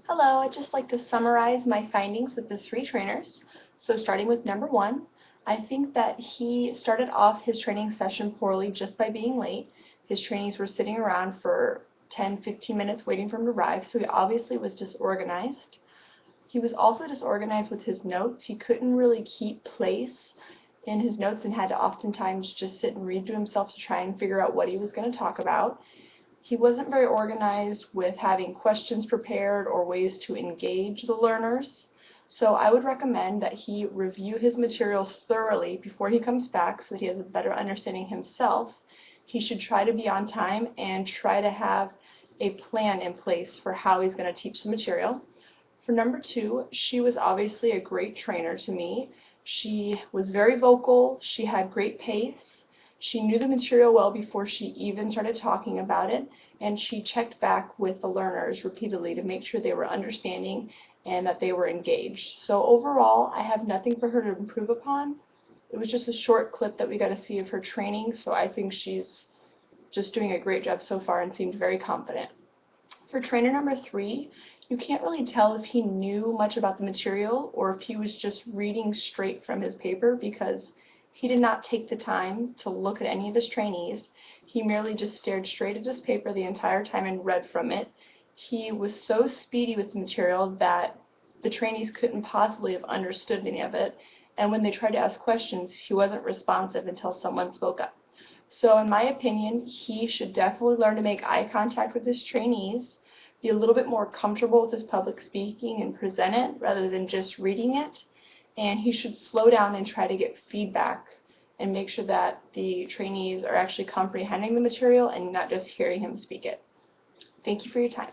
Hello, I'd just like to summarize my findings with the three trainers. So starting with number one, I think that he started off his training session poorly just by being late. His trainees were sitting around for 10-15 minutes waiting for him to arrive, so he obviously was disorganized. He was also disorganized with his notes. He couldn't really keep place in his notes and had to oftentimes just sit and read to himself to try and figure out what he was going to talk about. He wasn't very organized with having questions prepared or ways to engage the learners. So I would recommend that he review his materials thoroughly before he comes back so that he has a better understanding himself. He should try to be on time and try to have a plan in place for how he's going to teach the material. For number two, she was obviously a great trainer to me. She was very vocal, she had great pace, she knew the material well before she even started talking about it, and she checked back with the learners repeatedly to make sure they were understanding and that they were engaged. So overall, I have nothing for her to improve upon. It was just a short clip that we got to see of her training, so I think she's just doing a great job so far and seemed very confident. For trainer number three, you can't really tell if he knew much about the material or if he was just reading straight from his paper because he did not take the time to look at any of his trainees. He merely just stared straight at his paper the entire time and read from it. He was so speedy with the material that the trainees couldn't possibly have understood any of it, and when they tried to ask questions, he wasn't responsive until someone spoke up. So in my opinion, he should definitely learn to make eye contact with his trainees, be a little bit more comfortable with his public speaking and present it rather than just reading it, and he should slow down and try to get feedback and make sure that the trainees are actually comprehending the material and not just hearing him speak it. Thank you for your time.